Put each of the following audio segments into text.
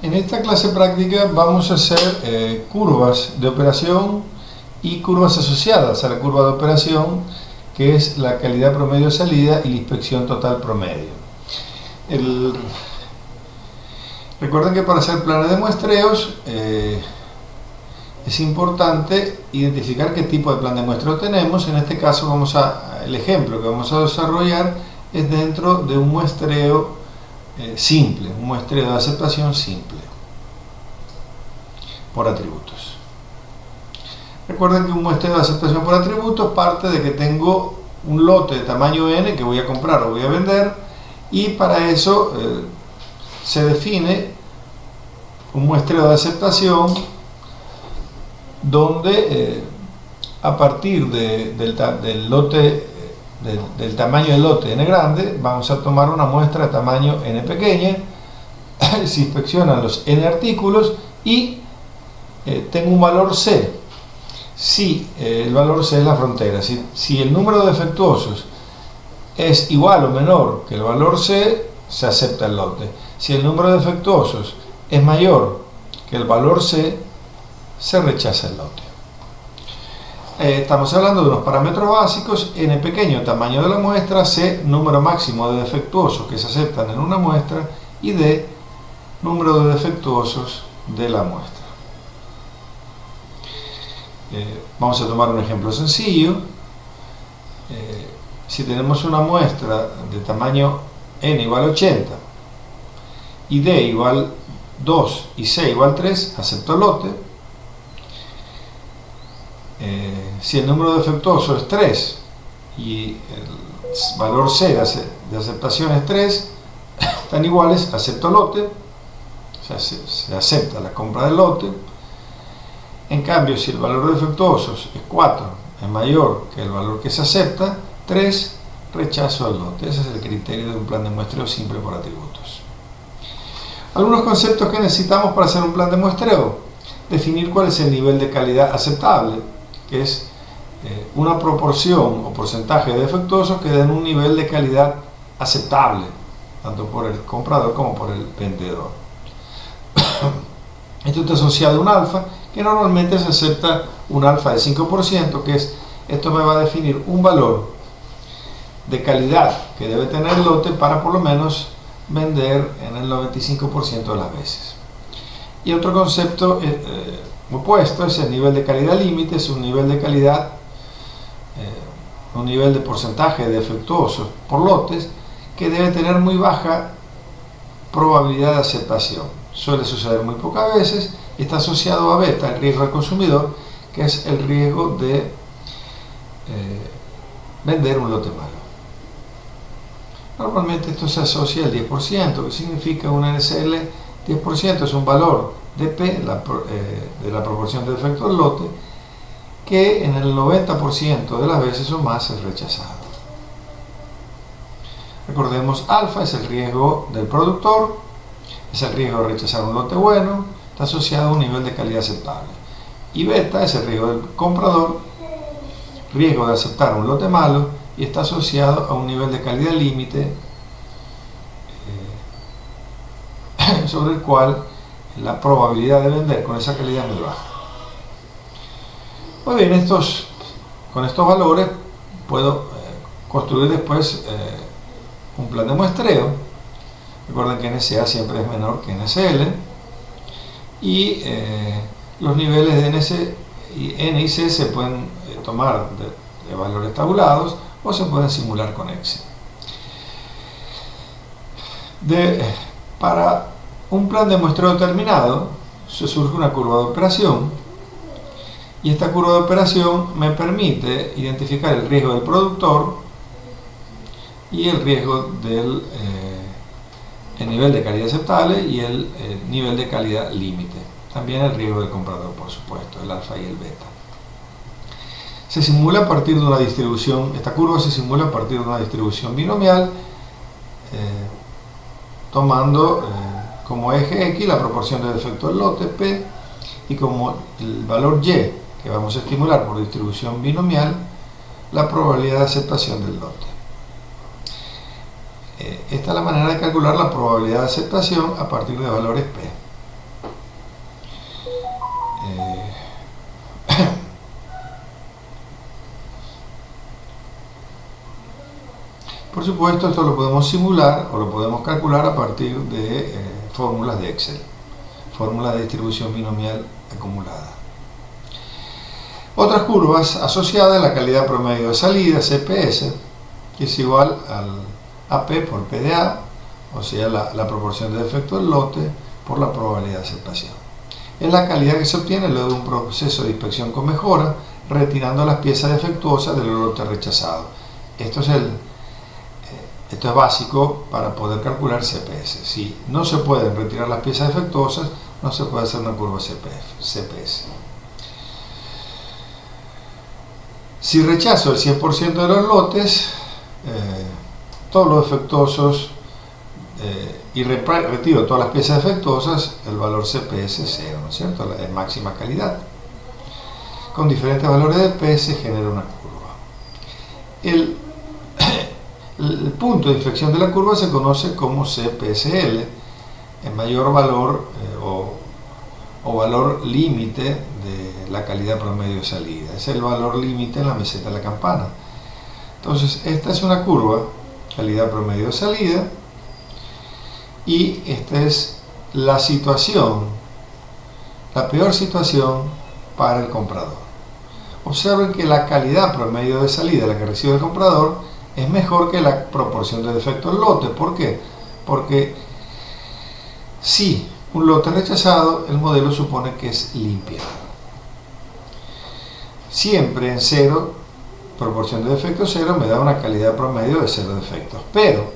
En esta clase práctica vamos a hacer curvas de operación y curvas asociadas a la curva de operación, que es la calidad promedio de salida y la inspección total promedio. Recuerden que para hacer planes de muestreos es importante identificar qué tipo de plan de muestreo tenemos. En este caso el ejemplo que vamos a desarrollar es dentro de un muestreo simple, un muestreo de aceptación simple por atributos. Recuerden que un muestreo de aceptación por atributos parte de que tengo un lote de tamaño n que voy a comprar o voy a vender, y para eso se define un muestreo de aceptación donde a partir del tamaño del lote n grande vamos a tomar una muestra de tamaño n pequeña. Se inspeccionan los n artículos y tengo un valor c. Si el valor c es la frontera, si el número de defectuosos es igual o menor que el valor c, se acepta el lote. Si el número de defectuosos es mayor que el valor c, se rechaza el lote. Estamos hablando de unos parámetros básicos: n pequeño, tamaño de la muestra; c, número máximo de defectuosos que se aceptan en una muestra; y d, número de defectuosos de la muestra. Vamos a tomar un ejemplo sencillo. Si tenemos una muestra de tamaño n igual a 80 y d igual 2 y c igual 3, acepto el lote. Si el número defectuoso es 3 y el valor c de aceptación es 3, están iguales, acepto el lote. O sea, se acepta la compra del lote. En cambio, si el valor de defectuosos es 4, es mayor que el valor que se acepta, 3, rechazo el lote. Ese es el criterio de un plan de muestreo simple por atributos. Algunos conceptos que necesitamos para hacer un plan de muestreo: definir cuál es el nivel de calidad aceptable, que es una proporción o porcentaje de defectuosos que den un nivel de calidad aceptable, tanto por el comprador como por el vendedor. Esto está asociado a un alfa, que normalmente se acepta un alfa de 5%, que es, esto me va a definir un valor de calidad que debe tener el lote para por lo menos vender en el 95% de las veces. Y otro concepto opuesto es el nivel de calidad límite. Es un nivel de calidad, un nivel de porcentaje de defectuosos por lotes que debe tener muy baja probabilidad de aceptación. Suele suceder muy pocas veces y está asociado a beta, el riesgo al consumidor, que es el riesgo de vender un lote malo. Normalmente esto se asocia al 10%, que significa un NCL 10%, es un valor de P, de la proporción de defecto del lote, que en el 90% de las veces o más es rechazado. Recordemos, alfa es el riesgo del productor, es el riesgo de rechazar un lote bueno, está asociado a un nivel de calidad aceptable. Y beta es el riesgo del comprador, riesgo de aceptar un lote malo, y está asociado a un nivel de calidad límite sobre el cual la probabilidad de vender con esa calidad es muy baja. Muy bien, con estos valores puedo construir después un plan de muestreo. Recuerden que NCA siempre es menor que NCL, y los niveles de N y C se pueden tomar de valores tabulados o se pueden simular con Excel. Para un plan de muestreo determinado se surge una curva de operación, y esta curva de operación me permite identificar el riesgo del productor y el riesgo del el nivel de calidad aceptable y el nivel de calidad límite. También el riesgo del comprador, por supuesto, el alfa y el beta. Se simula a partir de una distribución, esta curva se simula a partir de una distribución binomial, tomando como eje X la proporción de defecto del lote P, y como el valor Y que vamos a estimular por distribución binomial, la probabilidad de aceptación del lote. Esta es la manera de calcular la probabilidad de aceptación a partir de valores P. Por supuesto, esto lo podemos simular o lo podemos calcular a partir de fórmulas de Excel, fórmulas de distribución binomial acumulada. Otras curvas asociadas a la calidad promedio de salida, CPS, que es igual al AP por P de A, o sea, la proporción de defecto del lote por la probabilidad de aceptación. Es la calidad que se obtiene luego de un proceso de inspección con mejora, retirando las piezas defectuosas del lote rechazado. Esto es básico para poder calcular CPS. Si no se pueden retirar las piezas defectuosas, no se puede hacer una curva CPS. Si rechazo el 100% de los lotes, todos los defectuosos, y retiro todas las piezas defectuosas, el valor CPS es 0, ¿no es cierto? La máxima calidad. Con diferentes valores de P se genera una curva. El punto de inflexión de la curva se conoce como CPSL, el mayor valor o valor límite de la calidad promedio de salida. Es el valor límite en la meseta de la campana. Entonces, esta es una curva, calidad promedio de salida, y esta es la situación, la peor situación para el comprador. Observen que la calidad promedio de salida, la que recibe el comprador, es mejor que la proporción de defecto del lote. ¿Por qué? Porque si un lote es rechazado, el modelo supone que es limpiado. Siempre en 0, proporción de defecto 0, me da una calidad promedio de 0 defectos. Pero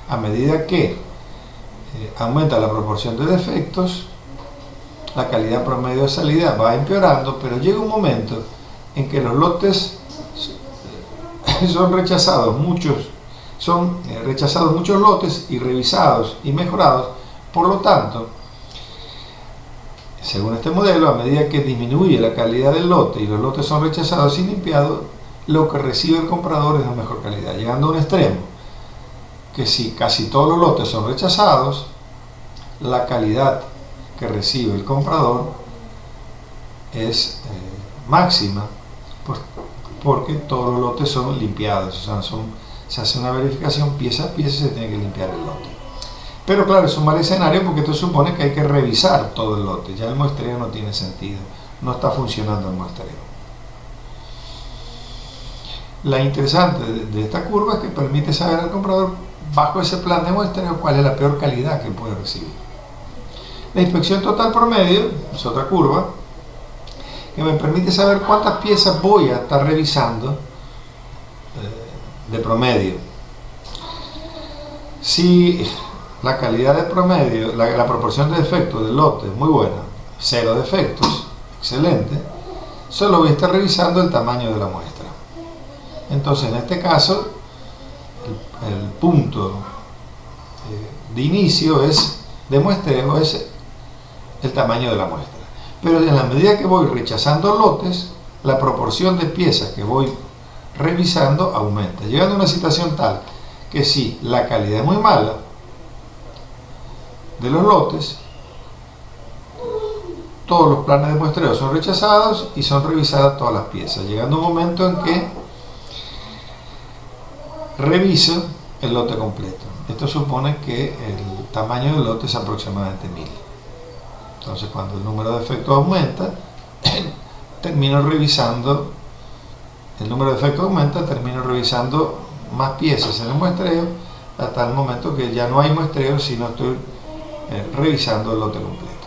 a medida que aumenta la proporción de defectos, la calidad promedio de salida va empeorando, pero llega un momento en que los lotes son rechazados muchos lotes y revisados y mejorados. Por lo tanto, según este modelo, a medida que disminuye la calidad del lote y los lotes son rechazados y limpiados, lo que recibe el comprador es de mejor calidad, llegando a un extremo que si casi todos los lotes son rechazados, la calidad que recibe el comprador es máxima, porque todos los lotes son limpiados, o sea, se hace una verificación pieza a pieza y se tiene que limpiar el lote. Pero claro, es un mal escenario porque esto supone que hay que revisar todo el lote, ya el muestreo no tiene sentido, no está funcionando el muestreo. La interesante de esta curva es que permite saber al comprador, bajo ese plan de muestreo, cuál es la peor calidad que puede recibir. La inspección total promedio es otra curva que me permite saber cuántas piezas voy a estar revisando de promedio. Si la calidad de promedio, la proporción de defectos del lote es muy buena, 0 defectos, excelente, solo voy a estar revisando el tamaño de la muestra. Entonces, en este caso, el punto de inicio de muestreo es el tamaño de la muestra. Pero en la medida que voy rechazando lotes, la proporción de piezas que voy revisando aumenta, llegando a una situación tal que si la calidad es muy mala de los lotes, todos los planes de muestreo son rechazados y son revisadas todas las piezas, llegando a un momento en que reviso el lote completo. Esto supone que el tamaño del lote es aproximadamente 1000. Entonces, cuando el número de defectos aumenta, termino revisando más piezas en el muestreo, hasta el momento que ya no hay muestreo si no estoy revisando el lote completo.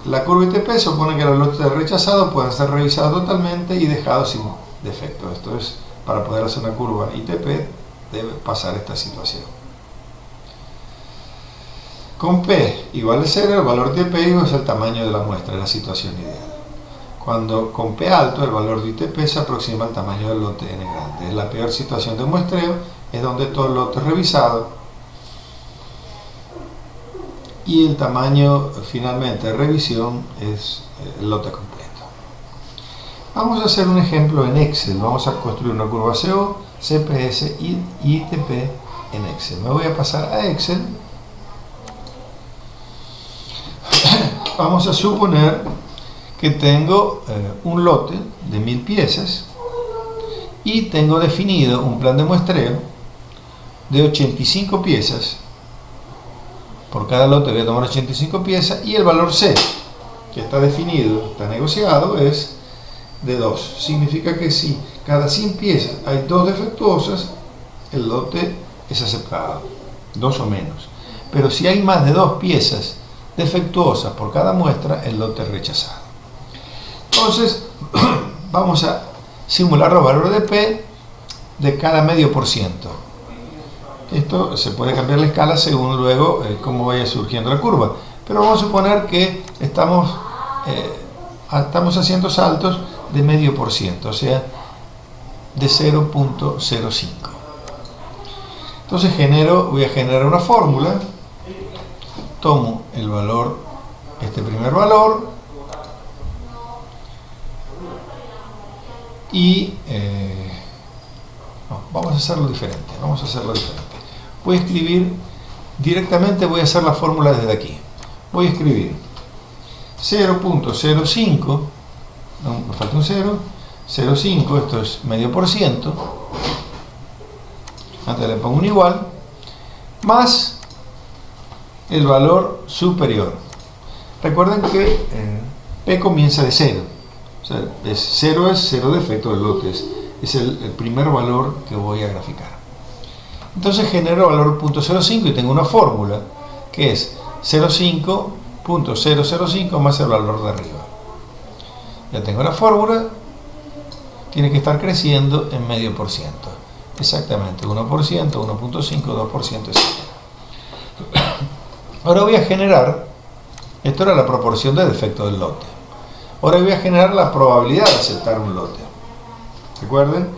La curva ITP supone que los lotes rechazados pueden ser revisados totalmente y dejados sin defectos. Esto es, para poder hacer una curva ITP debe pasar esta situación. Con P igual a 0, el valor de ITP es el tamaño de la muestra, la situación ideal. Cuando con P alto, el valor de ITP se aproxima al tamaño del lote N grande. Es la peor situación de muestreo, es donde todo el lote es revisado y el tamaño finalmente de revisión es el lote completo. Vamos a hacer un ejemplo en Excel. Vamos a construir una curva CO, CPS y ITP en Excel. Me voy a pasar a Excel. Vamos a suponer que tengo un lote de 1000 piezas y tengo definido un plan de muestreo de 85 piezas. Por cada lote voy a tomar 85 piezas y el valor C, que está definido, está negociado, es de 2. Significa que si cada 100 piezas hay 2 defectuosas, el lote es aceptado, 2 o menos. Pero si hay más de 2 piezas defectuosas por cada muestra, el lote es rechazado. Entonces, vamos a simular los valores de P de cada medio por ciento. Esto se puede cambiar la escala según luego cómo vaya surgiendo la curva. Pero vamos a suponer que estamos haciendo saltos de medio por ciento, o sea, de 0.05. Entonces voy a generar una fórmula, tomo el valor, este primer valor, y vamos a hacerlo diferente. Voy a escribir directamente, voy a hacer la fórmula desde aquí. Voy a escribir 0.05, no, me falta un 0, 0.5, esto es medio por ciento, antes le pongo un igual, más el valor superior. Recuerden que P comienza de 0, o sea, 0 es 0 defecto del lote, es el primer valor que voy a graficar. Entonces genero el valor 0.05 y tengo una fórmula que es 0.5.005 más el valor de arriba. Ya tengo la fórmula, tiene que estar creciendo en medio por ciento. Exactamente, 1%, 1.5, 2%, etc. Ahora voy a generar, esto era la proporción de defecto del lote. Ahora voy a generar la probabilidad de aceptar un lote. Recuerden,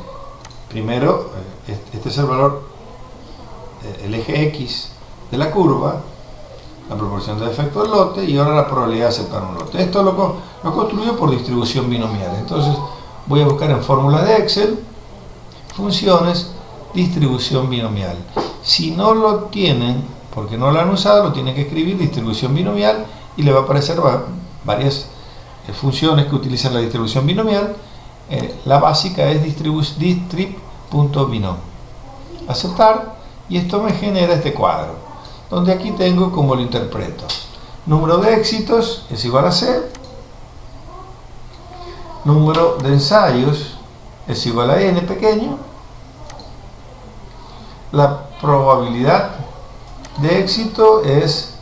primero, este es el valor, el eje X de la curva, la proporción de defecto del lote, y ahora la probabilidad de aceptar un lote. Esto lo construyo por distribución binomial. Entonces voy a buscar en fórmulas de Excel, funciones, distribución binomial. Si no lo tienen, porque no lo han usado, lo tienen que escribir distribución binomial y le va a aparecer varias funciones que utilizan la distribución binomial. La básica es distrib.binom. Aceptar, y esto me genera este cuadro, donde aquí tengo como lo interpreto. Número de éxitos es igual a C, número de ensayos es igual a n pequeño, la probabilidad de éxito es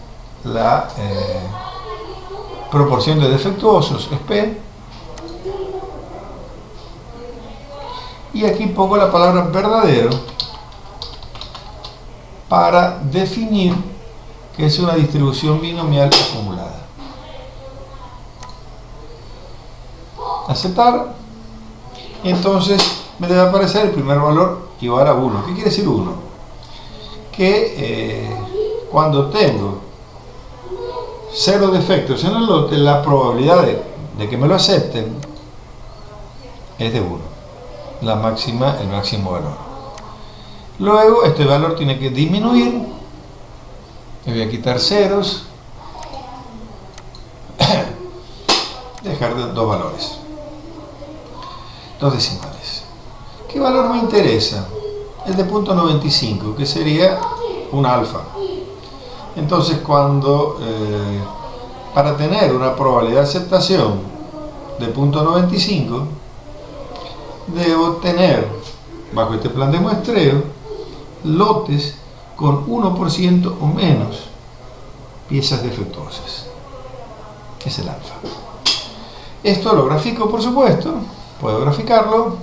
la proporción de defectuosos, es P, y aquí pongo la palabra verdadero para definir que es una distribución binomial acumulada. Aceptar. Entonces me debe aparecer el primer valor igual a 1. ¿Qué quiere decir 1? Que cuando tengo 0 defectos en el lote, la probabilidad de que me lo acepten es de 1. El máximo valor. Luego este valor tiene que disminuir. Le voy a quitar ceros. Dejar dos valores. 2 decimales. ¿Qué valor me interesa? El de 0.95, que sería un alfa. Entonces para tener una probabilidad de aceptación de 0.95, debo tener, bajo este plan de muestreo, lotes con 1% o menos piezas defectuosas. Es el alfa. Esto lo grafico, por supuesto. Puedo graficarlo.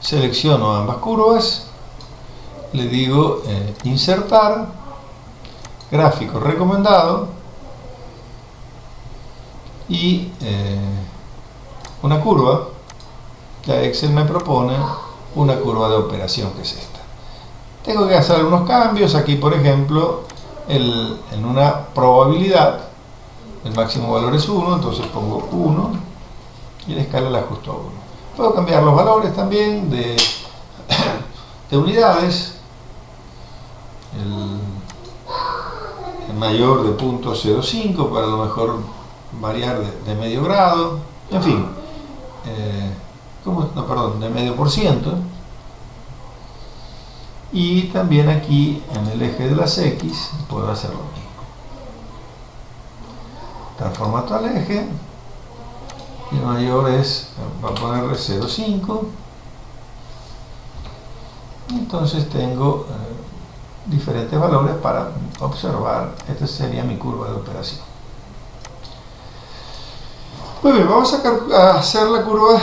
Selecciono ambas curvas. Le digo insertar, gráfico recomendado, y una curva. Ya Excel me propone una curva de operación, que es esta. Tengo que hacer algunos cambios. Aquí, por ejemplo, en una probabilidad el máximo valor es 1, entonces pongo 1 y la escala la ajusto a 1. Puedo cambiar los valores también de unidades. El mayor de 0.05 para a lo mejor variar de medio grado. En fin, no, perdón, de medio por ciento. Y también aquí en el eje de las X puedo hacer lo mismo. Transformato al eje, y el mayor va a ponerle 0,5. Entonces tengo diferentes valores para observar. Esta sería mi curva de operación. Muy bien, vamos a hacer la curva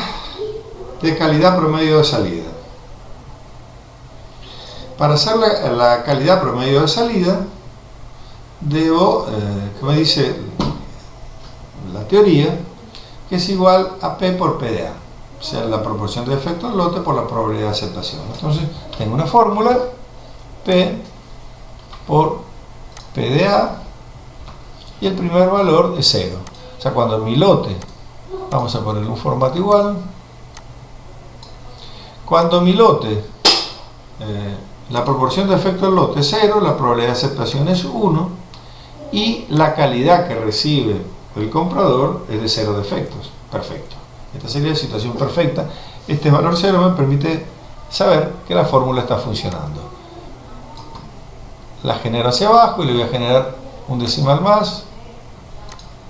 de calidad promedio de salida. Para hacer la calidad promedio de salida, debo, que me dice la teoría, que es igual a P por PDA, o sea, la proporción de efecto del lote por la probabilidad de aceptación. Entonces, tengo una fórmula, P por PDA, y el primer valor es 0. O sea, cuando mi lote, vamos a ponerle un formato igual, cuando mi lote, la proporción de efecto del lote es 0, la probabilidad de aceptación es 1, y la calidad que recibe el comprador es de 0 defectos. Perfecto. Esta sería la situación perfecta. Este valor 0 me permite saber que la fórmula está funcionando. La genero hacia abajo y le voy a generar un decimal más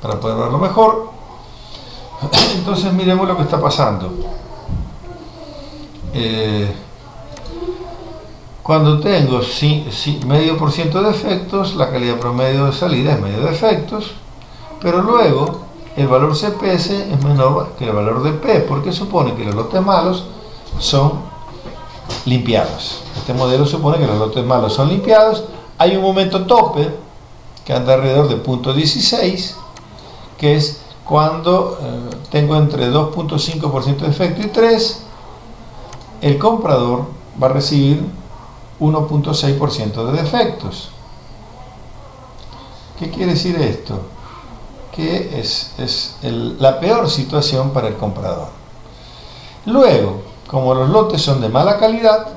para poder verlo mejor. Entonces miremos lo que está pasando. Cuando tengo medio por ciento de defectos, la calidad promedio de salida es medio de defectos, pero luego el valor CPS es menor que el valor de P, porque supone que los lotes malos son limpiados. Este modelo supone que los lotes malos son limpiados. Hay un momento tope que anda alrededor de 0.16, que es cuando tengo entre 2.5% de defecto y 3, el comprador va a recibir 1.6% de defectos. ¿Qué quiere decir esto? Que es la peor situación para el comprador. Luego, como los lotes son de mala calidad,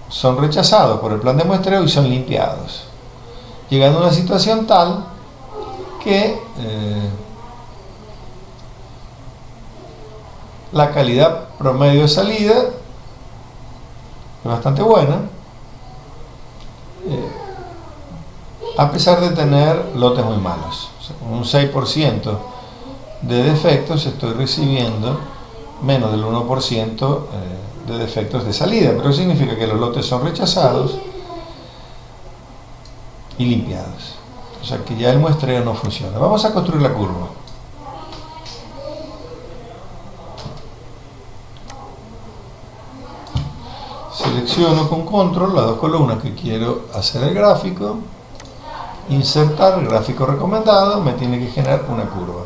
son rechazados por el plan de muestreo y son limpiados, llegando a una situación tal que la calidad promedio de salida es bastante buena, a pesar de tener lotes muy malos. O sea, con un 6% de defectos estoy recibiendo menos del 1% de defectos de salida, pero eso significa que los lotes son rechazados y limpiados. O sea que ya el muestreo no funciona. Vamos a construir la curva. Selecciono con control las dos columnas que quiero hacer el gráfico, insertar el gráfico recomendado, me tiene que generar una curva.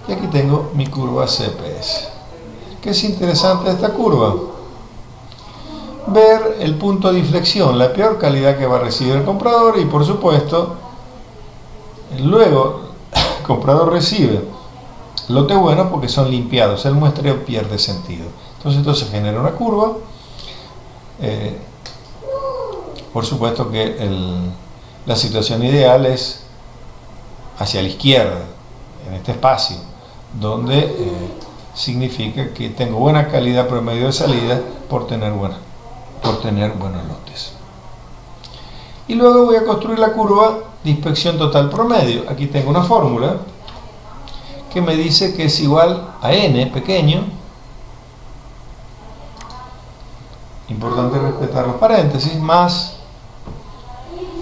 Y aquí tengo mi curva CPS. ¿Qué es interesante de esta curva? Ver el punto de inflexión, la peor calidad que va a recibir el comprador, y por supuesto, luego el comprador recibe lote bueno porque son limpiados, el muestreo pierde sentido. Entonces genera una curva. Por supuesto que la situación ideal es hacia la izquierda, en este espacio, donde significa que tengo buena calidad promedio de salida por tener buenos lotes. Y luego voy a construir la curva de inspección total promedio. Aquí tengo una fórmula que me dice que es igual a n pequeño, importante respetar los paréntesis, más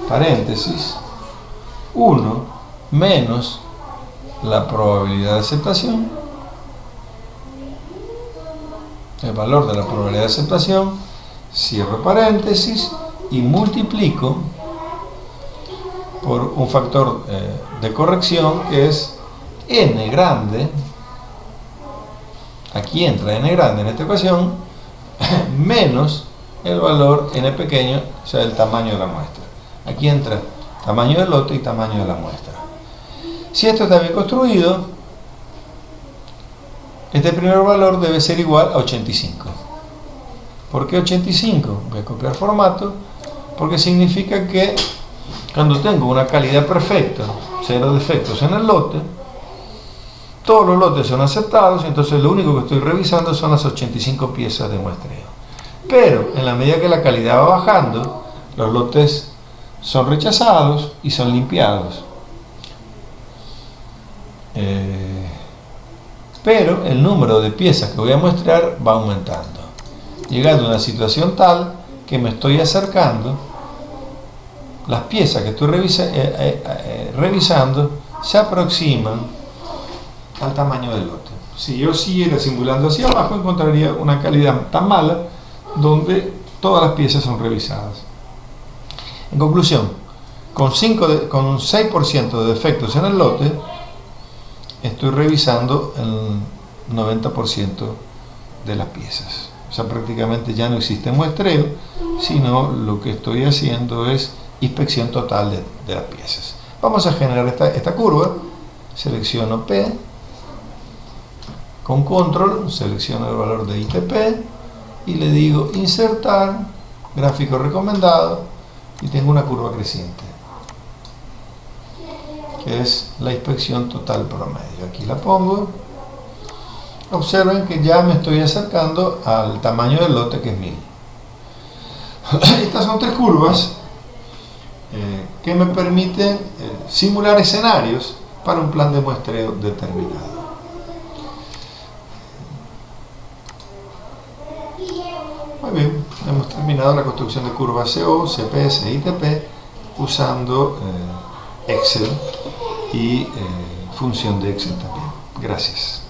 paréntesis 1 menos la probabilidad de aceptación, el valor de la probabilidad de aceptación, cierro paréntesis y multiplico por un factor de corrección que es n grande. Aquí entra n grande en esta ocasión, menos el valor n pequeño, o sea, el tamaño de la muestra. Aquí entra tamaño del lote y tamaño de la muestra. Si esto está bien construido, este primer valor debe ser igual a 85. ¿Por qué 85? Voy a copiar formato, porque significa que cuando tengo una calidad perfecta, 0 defectos en el lote, Todos los lotes son aceptados, entonces lo único que estoy revisando son las 85 piezas de muestreo. Pero en la medida que la calidad va bajando, los lotes son rechazados y son limpiados. Pero el número de piezas que voy a muestrear va aumentando, llegando a una situación tal que me estoy acercando, las piezas que estoy revisando se aproximan al tamaño del lote. Si yo siguiera simulando hacia abajo, encontraría una calidad tan mala donde todas las piezas son revisadas. En conclusión, con un 6% de defectos en el lote, estoy revisando el 90% de las piezas. O sea, prácticamente ya no existe muestreo, sino lo que estoy haciendo es inspección total de las piezas. Vamos a generar esta curva. Selecciono P, con control selecciono el valor de ITP y le digo insertar, gráfico recomendado, y tengo una curva creciente, que es la inspección total promedio. Aquí la pongo. Observen que ya me estoy acercando al tamaño del lote, que es 1000. Estas son 3 curvas que me permiten simular escenarios para un plan de muestreo determinado. Muy bien, hemos terminado la construcción de curvas CO, CPS e ITP usando Excel y función de Excel también. Gracias.